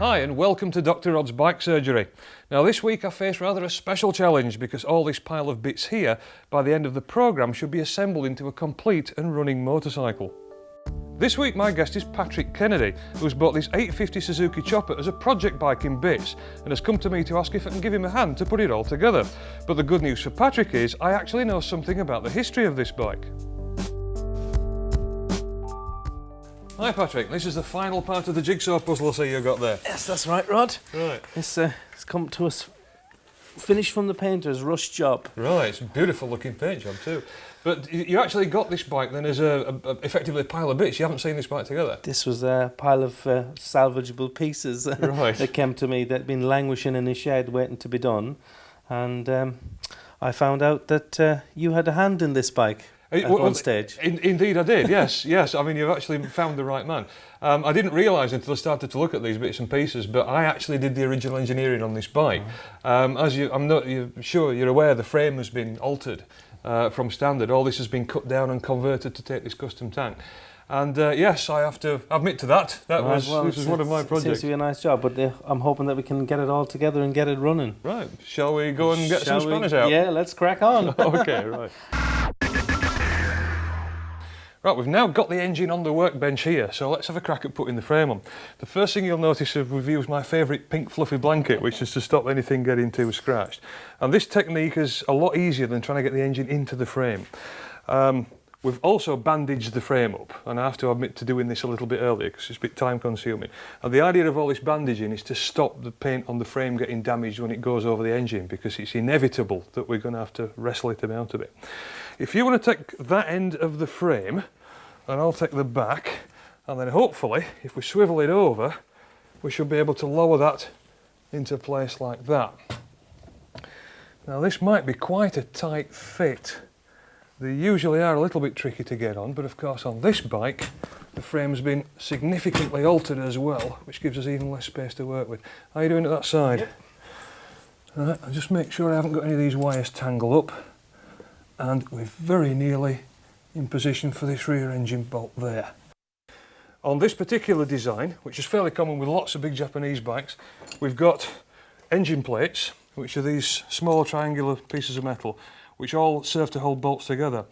Hi and welcome to Dr. Rod's Bike Surgery. Now this week I face rather a special challenge because all this pile of bits here by the end of the programme should be assembled into a complete and running motorcycle. This week my guest is Patrick Kennedy, who's bought this 850 Suzuki Chopper as a project bike in bits and has come to me to ask if I can give him a hand to put it all together. But the good news for Patrick is I actually know something about the history of this bike. Hi Patrick, this is the final part of the jigsaw puzzle I see you got there. Yes, that's right, Rod. Right. It's come to us finished from the painter's rush job. Right, it's a beautiful looking paint job too. But you actually got this bike then as effectively a pile of bits. You haven't seen this bike together? This was a pile of salvageable pieces Right. that came to me that had been languishing in a shed waiting to be done. And I found out that you had a hand in this bike. At one stage. Indeed I did, yes. I mean, you've actually found the right man. I didn't realise until I started to look at these bits and pieces, but I actually did the original engineering on this bike. You're sure you're aware, the frame has been altered from standard. All this has been cut down and converted to take this custom tank. And yes, I have to admit to that. This was one of my projects. Seems to be a nice job, but I'm hoping that we can get it all together and get it running. Right. Shall we go and get some spanners out? Yeah, let's crack on. Okay, right. Right, we've now got the engine on the workbench here, so let's have a crack at putting the frame on. The first thing you'll notice is we've used my favourite pink fluffy blanket, which is to stop anything getting too scratched. And this technique is a lot easier than trying to get the engine into the frame. We've also bandaged the frame up, and I have to admit to doing this a little bit earlier because it's a bit time consuming. And the idea of all this bandaging is to stop the paint on the frame getting damaged when it goes over the engine, because it's inevitable that we're going to have to wrestle it about a bit. If you want to take that end of the frame, and I'll take the back, and then hopefully, if we swivel it over, we should be able to lower that into place like that. Now this might be quite a tight fit. They usually are a little bit tricky to get on, but of course on this bike, the frame's been significantly altered as well, which gives us even less space to work with. How are you doing at that side? Yep. Right, I'll just make sure I haven't got any of these wires tangled up, and we're very nearly in position for this rear engine bolt there. On this particular design, which is fairly common with lots of big Japanese bikes, we've got engine plates, which are these small triangular pieces of metal, which all serve to hold bolts together.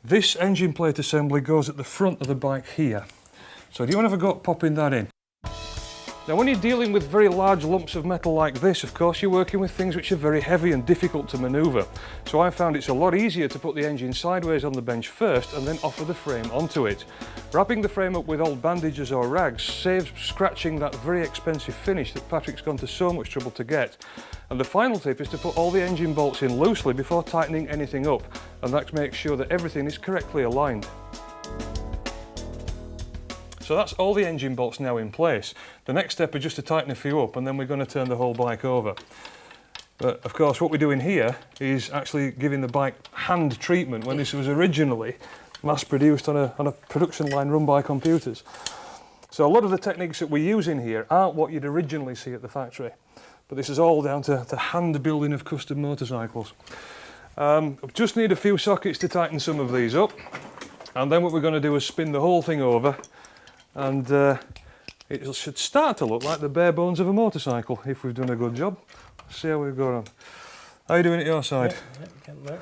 This engine plate assembly goes at the front of the bike here. So do you want to have a go at popping that in? Now when you're dealing with very large lumps of metal like this, of course you're working with things which are very heavy and difficult to manoeuvre. So I found it's a lot easier to put the engine sideways on the bench first and then offer the frame onto it. Wrapping the frame up with old bandages or rags saves scratching that very expensive finish that Patrick's gone to so much trouble to get. And the final tip is to put all the engine bolts in loosely before tightening anything up, and that makes sure that everything is correctly aligned. So that's all the engine bolts now in place. The next step is just to tighten a few up, and then we're going to turn the whole bike over. But of course what we're doing here is actually giving the bike hand treatment when this was originally mass produced on a production line run by computers. So a lot of the techniques that we use in here aren't what you'd originally see at the factory, but this is all down to the hand building of custom motorcycles. Just need a few sockets to tighten some of these up, and then what we're going to do is spin the whole thing over, and it should start to look like the bare bones of a motorcycle if we've done a good job. Let's see how we've got on. How are you doing at your side? Yeah, getting there.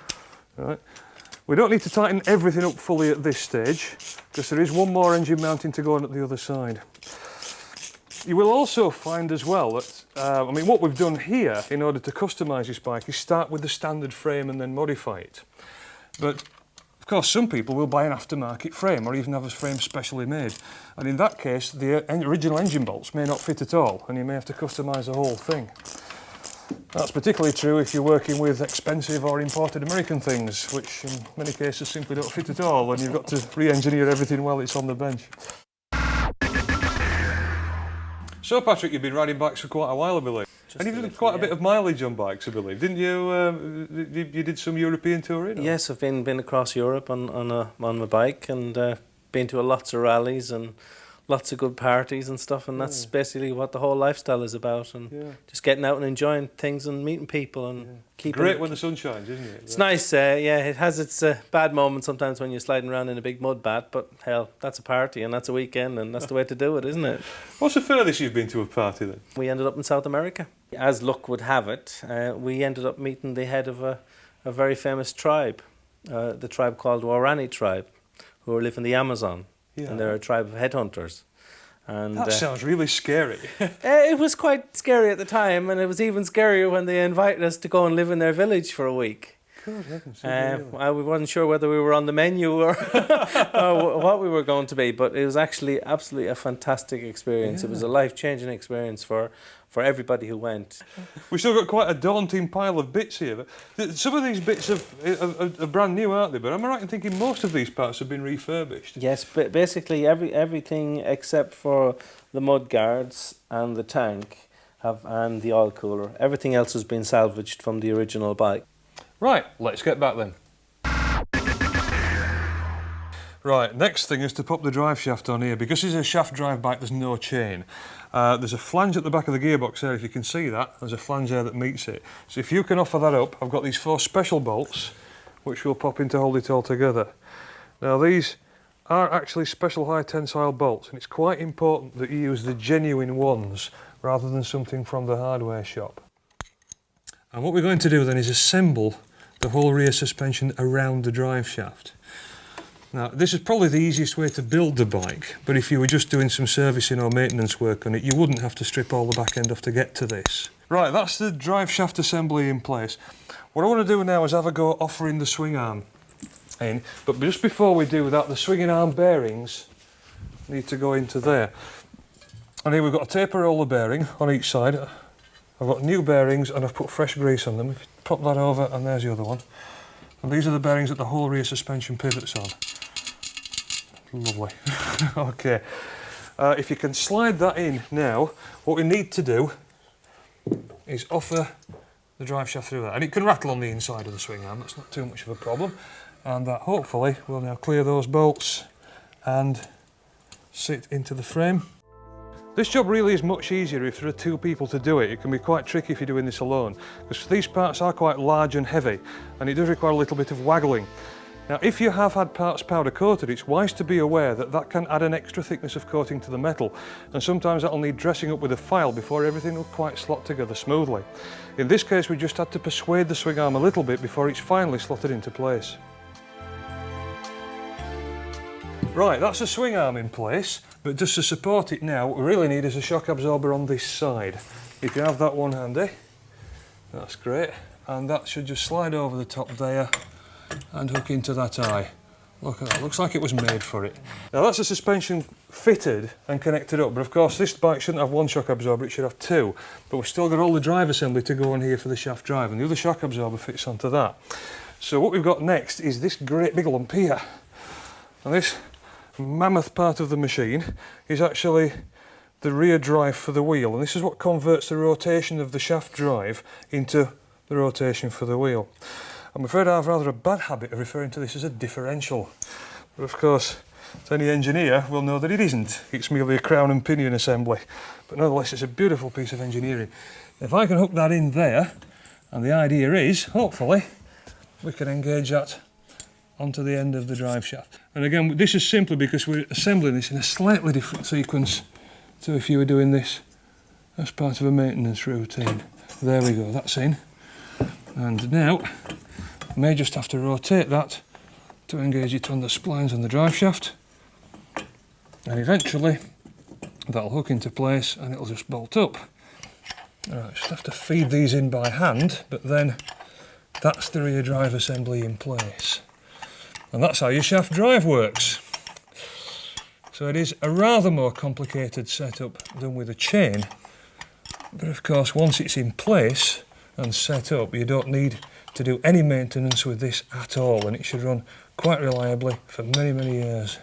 Right. We don't need to tighten everything up fully at this stage, because there is one more engine mounting to go on at the other side. You will also find as well that, what we've done here in order to customise this bike is start with the standard frame and then modify it. But of course, some people will buy an aftermarket frame or even have a frame specially made. And in that case, the original engine bolts may not fit at all, and you may have to customise the whole thing. That's particularly true if you're working with expensive or imported American things, which in many cases simply don't fit at all, and you've got to re-engineer everything while it's on the bench. So Patrick, you've been riding bikes for quite a while, I believe. And you've done quite a bit of mileage on bikes, I believe, didn't you? You did some European touring? Or? Yes, I've been across Europe on my bike, and been to lots of rallies and lots of good parties and stuff, and that's basically what the whole lifestyle is about, and just getting out and enjoying things and meeting people and keeping... Great when the sun shines, isn't it? It's nice, yeah, it has its bad moments sometimes when you're sliding around in a big mud bath, but hell, that's a party and that's a weekend and that's the way to do it, isn't it? What's the furthest you've been to a party then? We ended up in South America. As luck would have it, we ended up meeting the head of a very famous tribe, the tribe called Warani tribe, who live in the Amazon. Yeah. And they're a tribe of headhunters. And that sounds really scary. It was quite scary at the time, and it was even scarier when they invited us to go and live in their village for a week. God, we wasn't sure whether we were on the menu or, or what we were going to be, but it was actually absolutely a fantastic experience. Yeah. It was a life-changing experience for everybody who went. We've still got quite a daunting pile of bits here. But some of these bits are brand new, aren't they? But am I right in thinking most of these parts have been refurbished? Yes, but basically everything except for the mud guards and the tank and the oil cooler. Everything else has been salvaged from the original bike. Right, let's get back then. Right, next thing is to pop the drive shaft on here. Because it's a shaft drive bike, there's no chain. There's a flange at the back of the gearbox there, if you can see that. There's a flange there that meets it. So if you can offer that up, I've got these 4 special bolts, which will pop in to hold it all together. Now these are actually special high tensile bolts, and it's quite important that you use the genuine ones, rather than something from the hardware shop. And what we're going to do then is assemble the whole rear suspension around the drive shaft. Now, this is probably the easiest way to build the bike, but if you were just doing some servicing or maintenance work on it, you wouldn't have to strip all the back end off to get to this. Right, that's the drive shaft assembly in place. What I want to do now is have a go offering the swing arm in, but just before we do that, the swinging arm bearings need to go into there. And here we've got a taper roller bearing on each side. I've got new bearings and I've put fresh grease on them. If you pop that over, and there's the other one. And these are the bearings that the whole rear suspension pivots on. Lovely. Okay. If you can slide that in now, what we need to do is offer the drive shaft through that. And it can rattle on the inside of the swing arm, that's not too much of a problem. And that hopefully will now clear those bolts and sit into the frame. This job really is much easier if there are 2 people to do it. It can be quite tricky if you're doing this alone, because these parts are quite large and heavy, and it does require a little bit of waggling. Now, if you have had parts powder coated, it's wise to be aware that that can add an extra thickness of coating to the metal, and sometimes that'll need dressing up with a file before everything will quite slot together smoothly. In this case, we just had to persuade the swing arm a little bit before it's finally slotted into place. Right, that's the swing arm in place, but just to support it now, what we really need is a shock absorber on this side. If you have that one handy, that's great, and that should just slide over the top there and hook into that eye. Look at that, looks like it was made for it. Now that's the suspension fitted and connected up, but of course this bike shouldn't have 1 shock absorber, it should have 2. But we've still got all the drive assembly to go on here for the shaft drive, and the other shock absorber fits onto that. So what we've got next is this great big lump here. And this mammoth part of the machine is actually the rear drive for the wheel, and this is what converts the rotation of the shaft drive into the rotation for the wheel. I'm afraid I have rather a bad habit of referring to this as a differential, but of course any engineer will know that it isn't. It's merely a crown and pinion assembly, but nonetheless it's a beautiful piece of engineering. If I can hook that in there, and the idea is, hopefully, we can engage that onto the end of the drive shaft. And again, this is simply because we're assembling this in a slightly different sequence to if you were doing this as part of a maintenance routine. There we go, that's in. And now, I may just have to rotate that to engage it on the splines on the drive shaft. And eventually, that'll hook into place and it'll just bolt up. Alright, just have to feed these in by hand, but then that's the rear drive assembly in place. And that's how your shaft drive works. So it is a rather more complicated setup than with a chain, but of course once it's in place and set up, you don't need to do any maintenance with this at all, and it should run quite reliably for many, many years.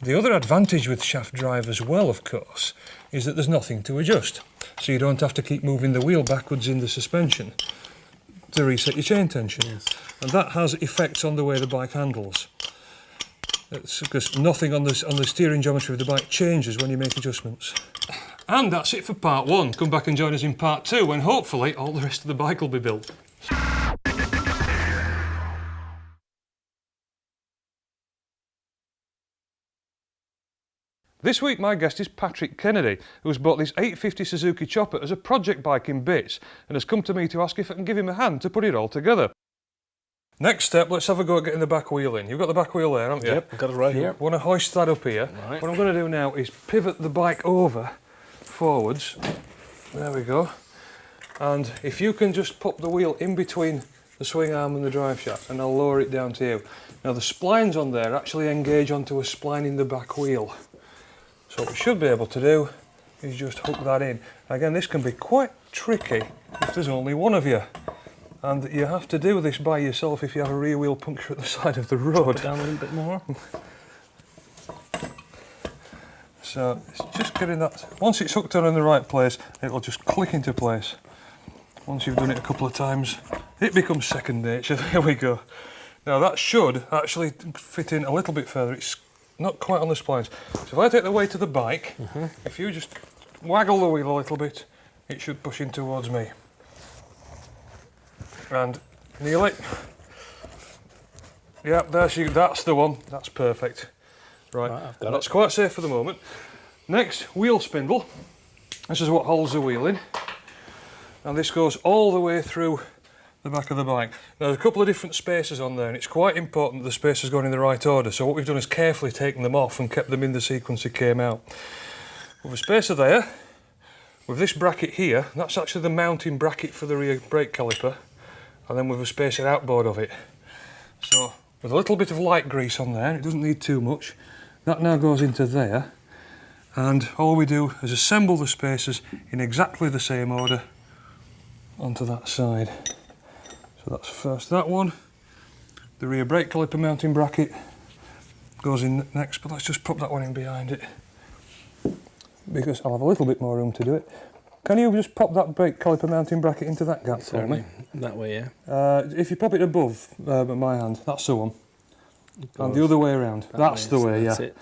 The other advantage with shaft drive as well, of course, is that there's nothing to adjust, so you don't have to keep moving the wheel backwards in the suspension to reset your chain tension. Yes. And that has effects on the way the bike handles. That's because nothing on the steering geometry of the bike changes when you make adjustments. And that's it for part 1. Come back and join us in part 2 when hopefully all the rest of the bike will be built. This week my guest is Patrick Kennedy, who's bought this 850 Suzuki Chopper as a project bike in bits and has come to me to ask if I can give him a hand to put it all together. Next step, let's have a go at getting the back wheel in. You've got the back wheel there, haven't you? Yep, I've got it right here. I want to hoist that up here. Right. What I'm going to do now is pivot the bike over forwards. There we go. And if you can just pop the wheel in between the swing arm and the drive shaft, and I'll lower it down to you. Now the splines on there actually engage onto a spline in the back wheel. So what we should be able to do is just hook that in. Again, this can be quite tricky if there's only one of you. And you have to do this by yourself if you have a rear wheel puncture at the side of the road. Put it down a little bit more. So it's just getting that. Once it's hooked on in the right place, it'll just click into place. Once you've done it a couple of times, it becomes second nature. There we go. Now that should actually fit in a little bit further. It's not quite on the splines. So if I take the weight of the bike, if you just waggle the wheel a little bit, it should push in towards me. And nearly. Yeah, that's the one. That's perfect. Right, I've got that's it. quite safe for the moment. Next, wheel spindle. This is what holds the wheel in. And this goes all the way through the back of the bike. Now, there's a couple of different spacers on there, and it's quite important that the spacers go in the right order. So what we've done is carefully taken them off and kept them in the sequence they came out. With a spacer there, with this bracket here, that's actually the mounting bracket for the rear brake caliper, and then with a spacer outboard of it. So with a little bit of light grease on there, it doesn't need too much. That now goes into there, and all we do is assemble the spacers in exactly the same order onto that side. So that's first that one. The rear brake caliper mounting bracket goes in next, but let's just pop that one in behind it because I'll have a little bit more room to do it. Can you just pop that brake caliper mounting bracket into that gap for me? That way, yeah. If you pop it above my hand, that's the one. And the other way around. That's the way, yeah. It.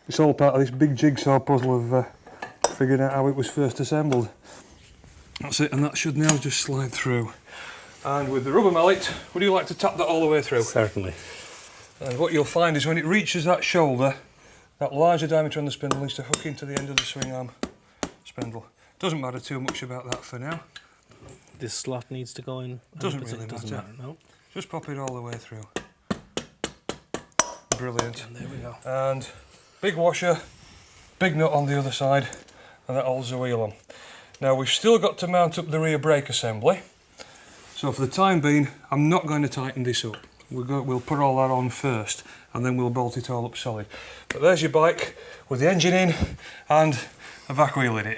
It's all part of this big jigsaw puzzle of figuring out how it was first assembled. That's it, and that should now just slide through. And with the rubber mallet, would you like to tap that all the way through? Certainly. And what you'll find is when it reaches that shoulder, that larger diameter on the spindle needs to hook into the end of the swing arm spindle. Doesn't matter too much about that for now. This slot needs to go in. Doesn't really matter. No. Just pop it all the way through. Brilliant. And there we go. And big washer, big nut on the other side, and that holds the wheel on. Now we've still got to mount up the rear brake assembly. So for the time being, I'm not going to tighten this up. We'll put all that on first, and then we'll bolt it all up solid. But there's your bike with the engine in and a back wheel in it.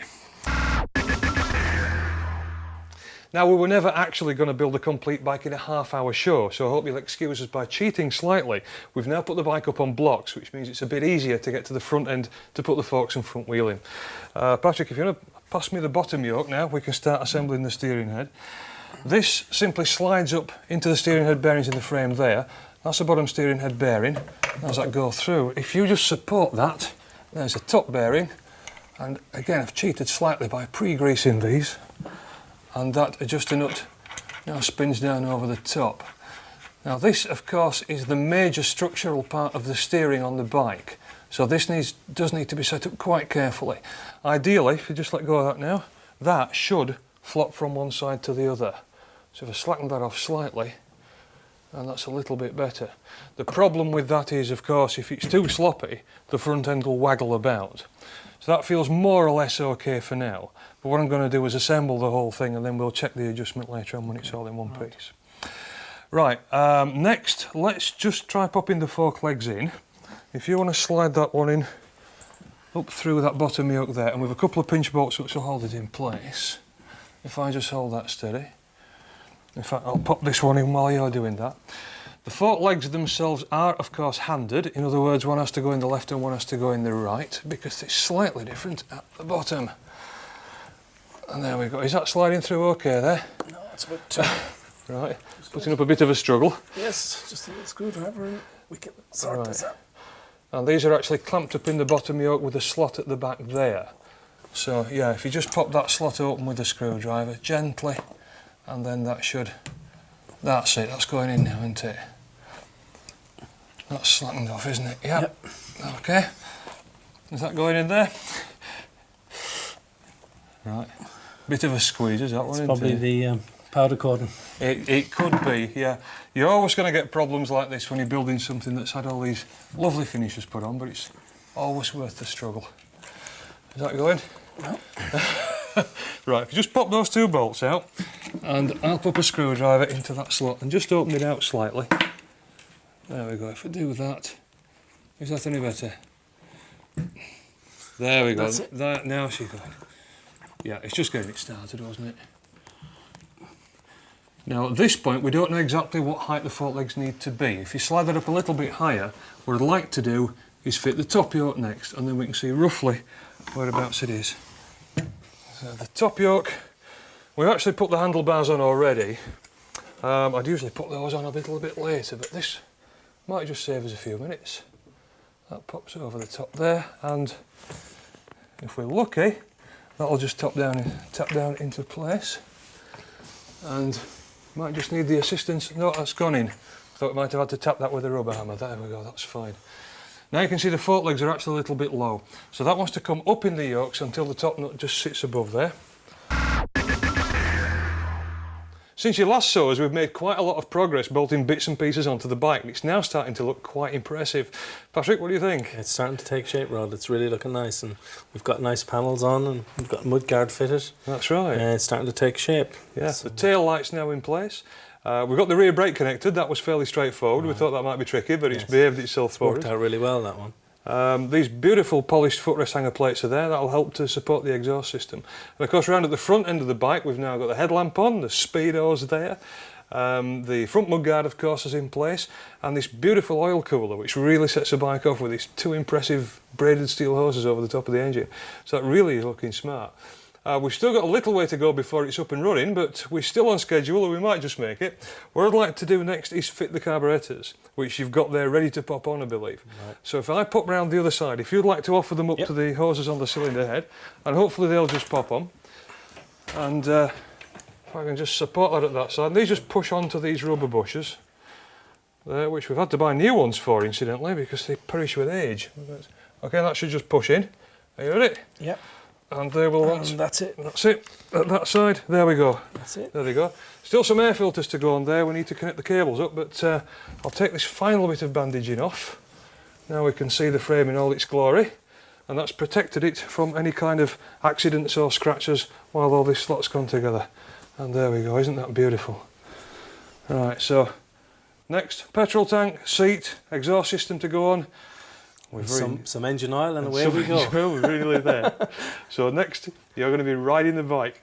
Now, we were never actually going to build a complete bike in a half-hour show, so I hope you'll excuse us by cheating slightly. We've now put the bike up on blocks, which means it's a bit easier to get to the front end to put the forks and front wheel in. Patrick, if you want to pass me the bottom yoke now, we can start assembling the steering head. This simply slides up into the steering head bearings in the frame there. That's the bottom steering head bearing. As that goes through, if you just support that, there's a top bearing. And again, I've cheated slightly by pre-greasing these. And that adjuster nut now spins down over the top. Now this, of course, is the major structural part of the steering on the bike. So this does need to be set up quite carefully. Ideally, if you just let go of that now, that should flop from one side to the other. So if I slacken that off slightly, and that's a little bit better. The problem with that is, of course, if it's too sloppy, the front end will waggle about. So that feels more or less okay for now. But what I'm going to do is assemble the whole thing, and then we'll check the adjustment later on when it's all in one piece. Right, next, let's just try popping the fork legs in. If you want to slide that one in up through that bottom yoke there, and with a couple of pinch bolts which will hold it in place. If I just hold that steady. In fact, I'll pop this one in while you're doing that. The fork legs themselves are, of course, handed. In other words, one has to go in the left and one has to go in the right, because it's slightly different at the bottom. And there we go. Is that sliding through okay there? No, it's a bit... Right, putting up a bit of a struggle. Yes, just a little screwdriver and we can sort this out. And these are actually clamped up in the bottom yoke with a slot at the back there. So yeah, if you just pop that slot open with a screwdriver gently, and then that should, that's it, that's going in now, isn't it? That's slackened off, isn't it? Yep. Okay. Is that going in there? Right. Bit of a squeeze, is that one? It's probably the powder coating. It could be, yeah. You're always going to get problems like this when you're building something that's had all these lovely finishes put on, but it's always worth the struggle. Is that going? No. Right, if you just pop those two bolts out, and I'll pop a screwdriver into that slot and just open it out slightly. There we go. If I do that, is that any better? There we go. That's it. That, now she's going. Yeah, it's just getting it started, wasn't it? Now at this point we don't know exactly what height the fork legs need to be. If you slide that up a little bit higher, what I'd like to do is fit the top yoke next, and then we can see roughly whereabouts it is. So the top yoke, we've actually put the handlebars on already. I'd usually put those on a little bit later, but this might just save us a few minutes. That pops over the top there, and if we're lucky, that'll just tap down into place. And might just need the assistance. No, that's gone in. Thought we might have had to tap that with a rubber hammer. There we go, that's fine. Now you can see the fork legs are actually a little bit low. So that wants to come up in the yokes until the top nut just sits above there. Since you last saw us, we've made quite a lot of progress bolting bits and pieces onto the bike, and it's now starting to look quite impressive. Patrick, what do you think? It's starting to take shape, Rod. It's really looking nice, and we've got nice panels on, and we've got mudguard fitted. That's right. It's starting to take shape. Yeah, the tail light's now in place. We've got the rear brake connected. That was fairly straightforward. We thought that might be tricky, but it's behaved itself for us. Worked out really well, that one. These beautiful polished footrest hanger plates are there. That'll help to support the exhaust system. And of course, round at the front end of the bike, we've now got the headlamp on, the speedos there. The front mudguard, of course, is in place, and this beautiful oil cooler, which really sets the bike off with these two impressive braided steel hoses over the top of the engine. So that really is looking smart. We've still got a little way to go before it's up and running, but we're still on schedule, and we might just make it. What I'd like to do next is fit the carburetors, which you've got there ready to pop on, I believe. Right. So if I pop round the other side, if you'd like to offer them up to the hoses on the cylinder head, and hopefully they'll just pop on. And if I can just support that at that side, and these just push onto these rubber bushes, there, which we've had to buy new ones for, incidentally, because they perish with age. Okay, that should just push in. Are you ready? Yep. And they will want. And that's it. That's it. At that side, there we go. That's it. There they go. Still some air filters to go on there. We need to connect the cables up, but I'll take this final bit of bandaging off. Now we can see the frame in all its glory, and that's protected it from any kind of accidents or scratches while all this slot's gone together. And there we go. Isn't that beautiful? Right. So next, petrol tank, seat, exhaust system to go on. Some engine oil, and away we go. We're really there. So next, you're going to be riding the bike.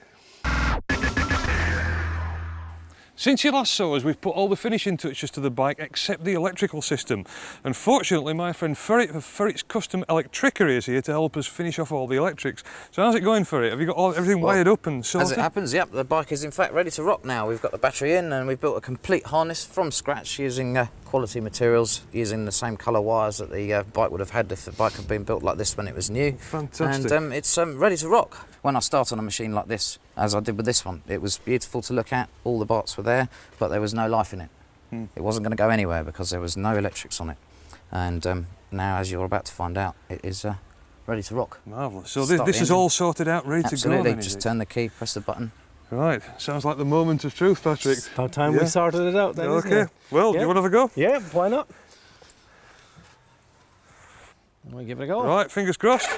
Since you last saw us, we've put all the finishing touches to the bike except the electrical system. And fortunately, my friend Ferret of Ferret's Custom Electricery is here to help us finish off all the electrics. So how's it going, Ferret? Have you got everything wired up and sorted? As it happens, yep, the bike is in fact ready to rock now. We've got the battery in, and we've built a complete harness from scratch using quality materials, using the same colour wires that the bike would have had if the bike had been built like this when it was new. Fantastic. And it's ready to rock. When I start on a machine like this, as I did with this one, it was beautiful to look at. All the parts were there, but there was no life in it. It wasn't going to go anywhere because there was no electrics on it. And now, as you're about to find out, it is ready to rock. Marvellous. So this is all sorted out, ready to go? Absolutely, just turn the key, press the button. Right, sounds like the moment of truth, Patrick. It's about time we sorted it out then, isn't Okay, it? well, do you want to have a go? Yeah, why not? We'll give it a go. Right, fingers crossed.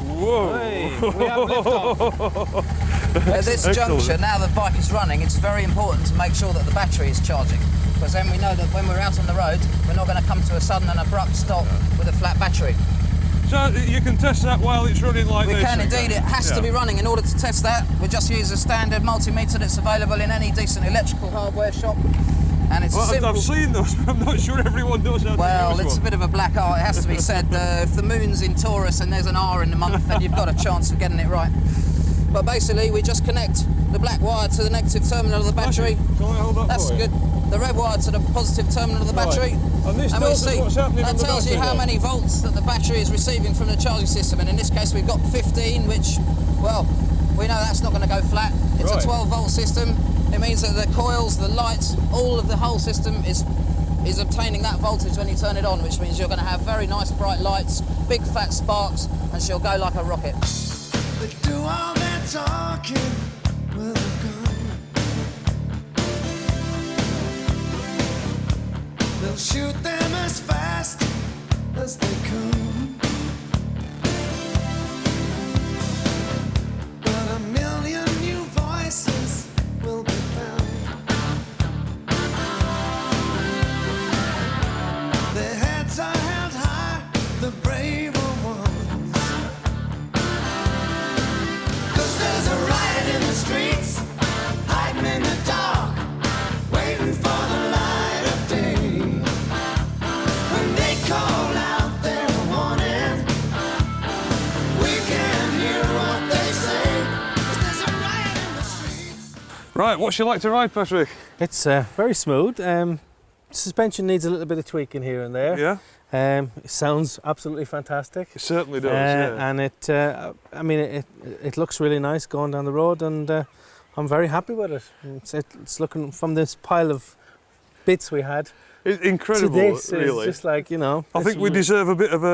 Whoa! Hey, we have liftoff. At this juncture, now the bike is running, it's very important to make sure that the battery is charging, because then we know that when we're out on the road, we're not going to come to a sudden and abrupt stop with a flat battery. So you can test that while it's running like this? We can indeed. It has to be running. In order to test that, we just use a standard multimeter that's available in any decent electrical hardware shop. And it's simple. I've seen those, but I'm not sure everyone knows how to use Well, it's one. a bit of a black art, it has to be said. If the moon's in Taurus and there's an R in the month, then you've got a chance of getting it right. but basically we just connect the black wire to the negative terminal of the battery. Can I hold that That's for you? good. The red wire to the positive terminal of the battery. And this we tells us see, what's happening that on the tells you battery how then. many volts that the battery is receiving from the charging system, and in this case we've got 15, which, well, we know that's not going to go flat. It's Right. a 12-volt system. It means that the coils, the lights, all of the whole system is obtaining that voltage when you turn it on, which means you're going to have very nice bright lights, big fat sparks, and she'll go like a rocket. They do all that talking with a gun. They'll shoot them as fast as they come. But a million new voices will be found. Their heads are held high, the braver ones. 'Cause there's a riot in the streets, hiding in the dark, waiting for the light of day. When they call out their warning, we can hear what they say. 'Cause there's a riot in the streets. Right, what's she like to ride, Patrick? It's very smooth. Suspension needs a little bit of tweaking here and there. Yeah, It sounds absolutely fantastic. it certainly does. Yeah. And I mean, it looks really nice going down the road, and I'm very happy with it. It's looking from this pile of bits we had It's to incredible, this. really. It's just like, you know. I think we deserve a bit of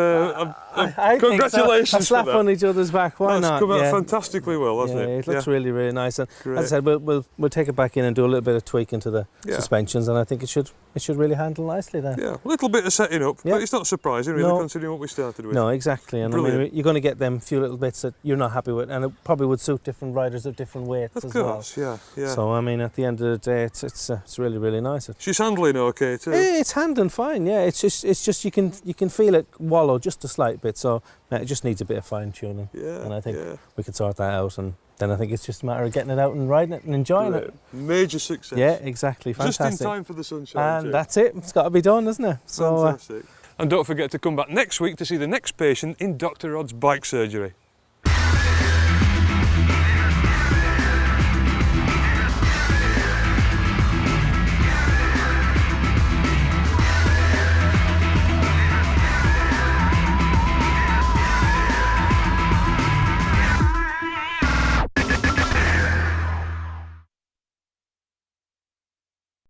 I think so. congratulations A slap for that. on each other's back. Why That's not? come out Yeah. fantastically well, hasn't Yeah, it? it looks really, really nice. And Great. as I said, we'll take it back in and do a little bit of tweaking to the Yeah. suspensions, and I think it should really handle nicely then. Yeah, a little bit of setting up, Yeah. but it's not surprising, really, No. considering what we started with. No, exactly. And I mean, Brilliant. you're going to get them few little bits that you're not happy with, and it probably would suit different riders of different weights Of as well. course, yeah. So I mean, at the end of the day, it's really, really nice. She's handling okay too. It's handling fine, yeah. It's just you can feel it wallow just a slight bit, so it just needs a bit of fine tuning. Yeah, And I think yeah. we can sort that out, and then I think it's just a matter of getting it out and riding it and enjoying Great. it. Major success. Yeah, exactly. Just Fantastic. in time for the sunshine And too. that's it. It's got to be done, isn't it? So Fantastic. And don't forget to come back next week to see the next patient in Dr. Rod's bike surgery.